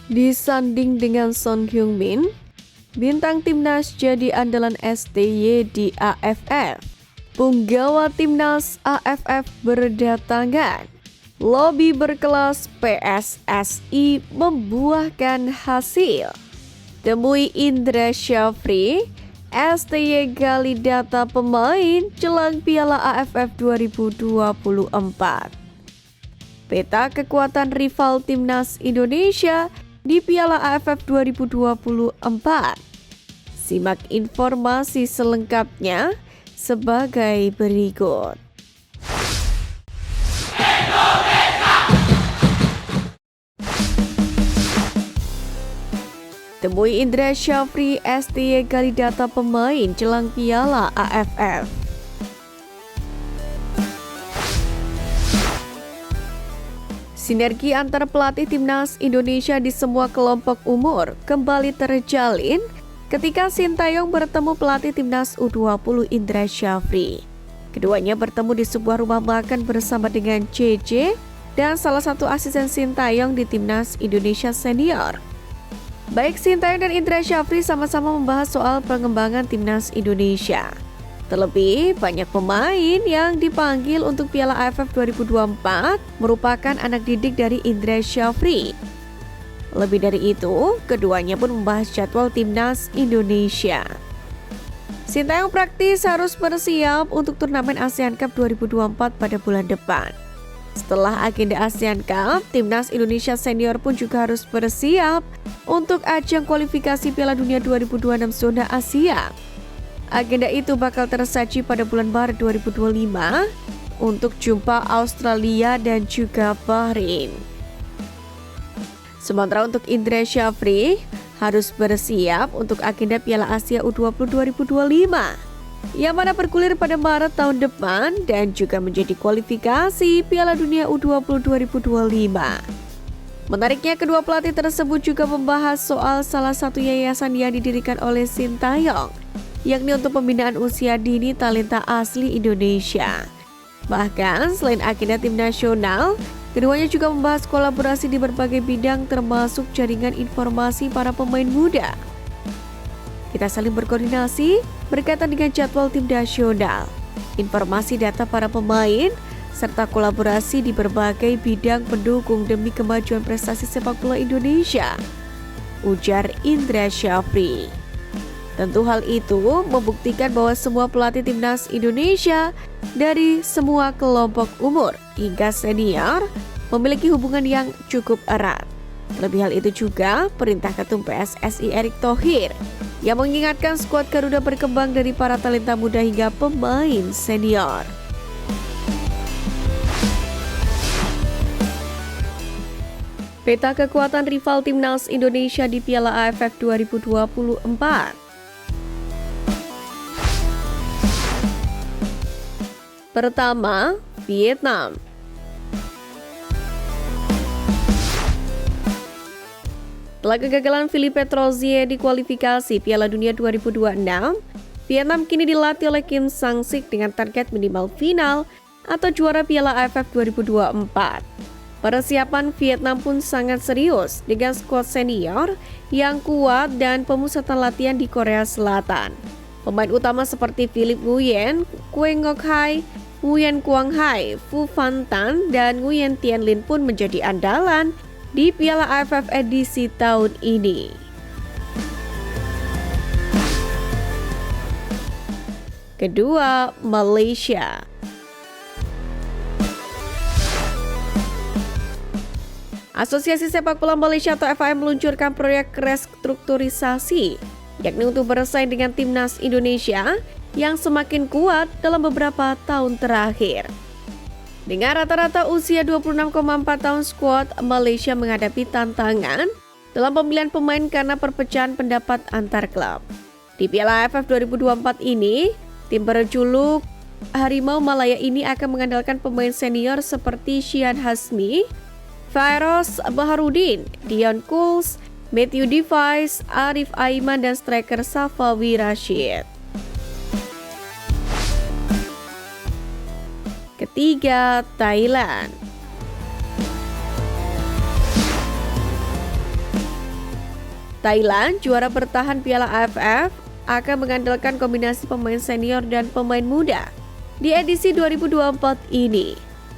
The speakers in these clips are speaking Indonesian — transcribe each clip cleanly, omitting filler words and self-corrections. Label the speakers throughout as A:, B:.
A: Disanding dengan Son Heung-min, bintang timnas jadi andalan STY di AFF. Punggawa timnas AFF berdatangan. Lobi berkelas PSSI membuahkan hasil. Temui Indra Syafri, STY gali data pemain jelang Piala AFF 2024. Peta kekuatan rival timnas Indonesia di Piala AFF 2024. Simak informasi selengkapnya sebagai berikut. Temui Indra Syafri, STY gali data pemain jelang Piala AFF. Sinergi antar pelatih timnas Indonesia di semua kelompok umur kembali terjalin ketika Sintayong bertemu pelatih timnas U20 Indra Syafri. Keduanya bertemu di sebuah rumah makan bersama dengan JJ dan salah satu asisten Sintayong di timnas Indonesia senior. Baik Sintayong dan Indra Syafri sama-sama membahas soal pengembangan timnas Indonesia. Terlebih, banyak pemain yang dipanggil untuk Piala AFF 2024 merupakan anak didik dari Indra Syafri. Lebih dari itu, keduanya pun membahas jadwal timnas Indonesia. Sintayong praktis harus bersiap untuk turnamen ASEAN Cup 2024 pada bulan depan. Setelah agenda ASEAN Cup, timnas Indonesia senior pun juga harus bersiap untuk ajang kualifikasi Piala Dunia 2026 zona Asia. Agenda itu bakal tersaji pada bulan Maret 2025 untuk jumpa Australia dan juga Bahrain. Sementara untuk Indra Syafri harus bersiap untuk agenda Piala Asia U20 2025 yang mana bergulir pada Maret tahun depan dan juga menjadi kualifikasi Piala Dunia U20 2025. Menariknya, kedua pelatih tersebut juga membahas soal salah satu yayasan yang didirikan oleh Sintayong, yakni untuk pembinaan usia dini talenta asli Indonesia. Bahkan, selain agenda tim nasional, keduanya juga membahas kolaborasi di berbagai bidang termasuk jaringan informasi para pemain muda. Kita saling berkoordinasi berkaitan dengan jadwal tim nasional, informasi data para pemain, serta kolaborasi di berbagai bidang pendukung demi kemajuan prestasi sepak bola Indonesia, ujar Indra Syafri. Tentu hal itu membuktikan bahwa semua pelatih timnas Indonesia dari semua kelompok umur hingga senior memiliki hubungan yang cukup erat. Terlebih hal itu juga perintah Ketum PSSI Erick Thohir yang mengingatkan skuad Garuda berkembang dari para talenta muda hingga pemain senior. Peta kekuatan rival timnas Indonesia di Piala AFF 2024. Pertama, Vietnam. Setelah kegagalan Philippe Troussier di kualifikasi Piala Dunia 2026, Vietnam kini dilatih oleh Kim Sang-sik dengan target minimal final atau juara Piala AFF 2024. Persiapan Vietnam pun sangat serius dengan skuad senior yang kuat dan pemusatan latihan di Korea Selatan. Pemain utama seperti Philip Nguyen, Kue Ngoc Hai, Nguyen Quang Hai, Phu Phan Tan, dan Nguyen Tien Linh pun menjadi andalan di Piala AFF edisi tahun ini. Kedua, Malaysia. Asosiasi Sepak Bola Malaysia atau FIM meluncurkan proyek restrukturisasi, yakni untuk bersaing dengan timnas Indonesia yang semakin kuat dalam beberapa tahun terakhir. Dengan rata-rata usia 26,4 tahun, skuad Malaysia menghadapi tantangan dalam pemilihan pemain karena perpecahan pendapat antar klub. Di Piala AFF 2024 ini, tim berjuluk Harimau Malaya ini akan mengandalkan pemain senior seperti Shian Hasmi, Fairoz Baharudin, Dion Kuls, Matthew Device, Arif Aiman, dan striker Safawi Rashid. Ketiga, Thailand. Thailand, juara bertahan Piala AFF, akan mengandalkan kombinasi pemain senior dan pemain muda. Di edisi 2024 ini,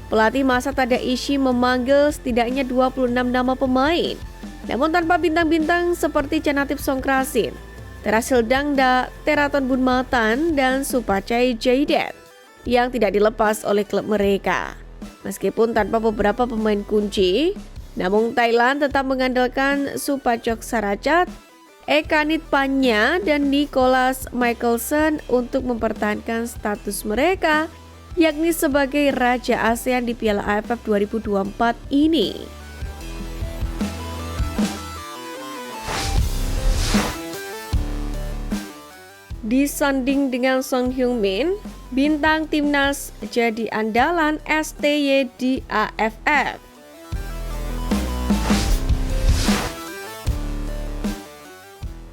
A: pelatih Masa Tadaishi memanggil setidaknya 26 nama pemain, namun tanpa bintang-bintang seperti Chanatip Songkrasin, Terasil Dangda, Teraton Bunmatan, dan Supachai Jaidet yang tidak dilepas oleh klub mereka. Meskipun tanpa beberapa pemain kunci, namun Thailand tetap mengandalkan Supachok Saracat, Ekanit Panya, dan Nicholas Michelson untuk mempertahankan status mereka, yakni sebagai Raja ASEAN di Piala AFF 2024 ini. Disanding dengan Son Heung-min, bintang timnas jadi andalan STY di AFF.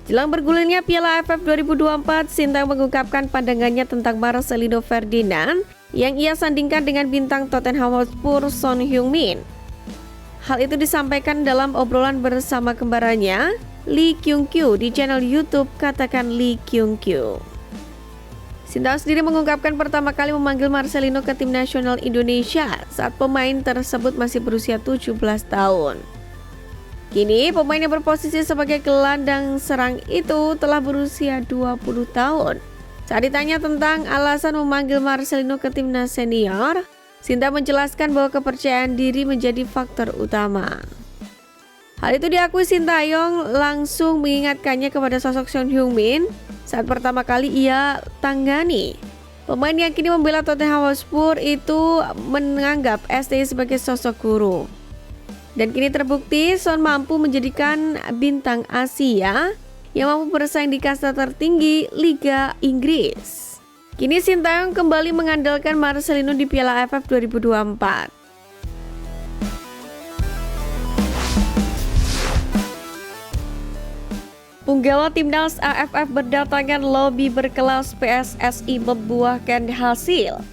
A: Jelang bergulirnya Piala AFF 2024, Sintayong mengungkapkan pandangannya tentang Marcelino Ferdinand yang ia sandingkan dengan bintang Tottenham Hotspur Son Heung-min. Hal itu disampaikan dalam obrolan bersama kembarannya, Lee Kyung-kyu, di channel YouTube Katakan Lee Kyung-kyu. Sintayong sendiri mengungkapkan pertama kali memanggil Marcelino ke tim nasional Indonesia saat pemain tersebut masih berusia 17 tahun. Kini, pemain yang berposisi sebagai gelandang serang itu telah berusia 20 tahun. Saat ditanya tentang alasan memanggil Marcelino ke timnas senior, Sintayong menjelaskan bahwa kepercayaan diri menjadi faktor utama. Hal itu diakui Sintayong langsung mengingatkannya kepada sosok Son Heung-min saat pertama kali ia tangani. Pemain yang kini membela Tottenham Hotspur itu menganggap STY sebagai sosok guru. Dan kini terbukti Son mampu menjadikan bintang Asia yang mampu bersaing di kasta tertinggi Liga Inggris. Kini Sintayong kembali mengandalkan Marcelino di Piala AFF 2024. Punggawa timnas AFF berdatangan lobi berkelas PSSI membuahkan hasil.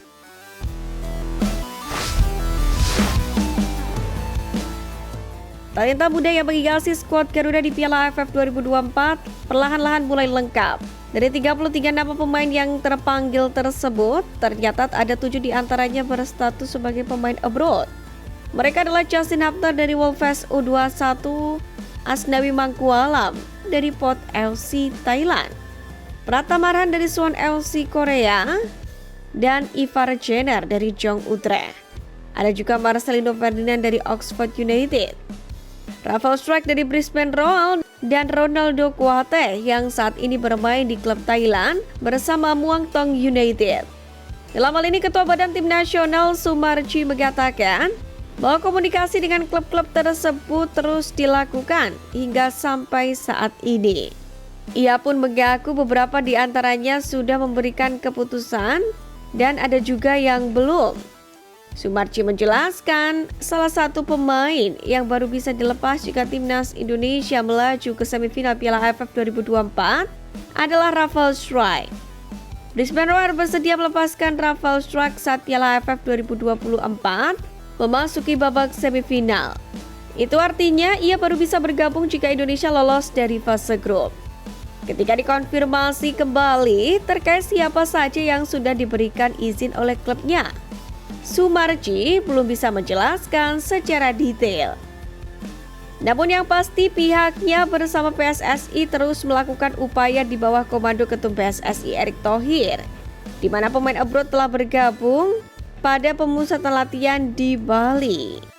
A: Talenta muda yang menghiasi skuad Garuda di Piala AFF 2024 perlahan-lahan mulai lengkap. Dari 33 nama pemain yang terpanggil tersebut, tercatat ada 7 diantaranya berstatus sebagai pemain abroad. Mereka adalah Justin Hapner dari Wolves U21, Asnawi Mangkualam dari Port FC Thailand, Pratamarhan dari Suwon FC Korea, dan Ivar Jenner dari Jong Utrecht. Ada juga Marcelino Ferdinand dari Oxford United, Rafael Struijk dari Brisbane Roar, dan Ronaldo Kouate yang saat ini bermain di klub Thailand bersama Muang Thong United. Dalam hal ini, Ketua Badan Tim Nasional Sumarji mengatakan bahwa komunikasi dengan klub-klub tersebut terus dilakukan hingga sampai saat ini. Ia pun mengaku beberapa di antaranya sudah memberikan keputusan dan ada juga yang belum. Sumarji menjelaskan salah satu pemain yang baru bisa dilepas jika timnas Indonesia melaju ke semifinal Piala AFF 2024 adalah Rafael Struijk. Brisbane Roar bersedia melepaskan Rafael Struijk saat Piala AFF 2024 memasuki babak semifinal. Itu artinya ia baru bisa bergabung jika Indonesia lolos dari fase grup. Ketika dikonfirmasi kembali terkait siapa saja yang sudah diberikan izin oleh klubnya, Sumarji belum bisa menjelaskan secara detail. Namun yang pasti pihaknya bersama PSSI terus melakukan upaya di bawah komando Ketum PSSI Erick Thohir, di mana pemain abroad telah bergabung pada pemusatan latihan di Bali.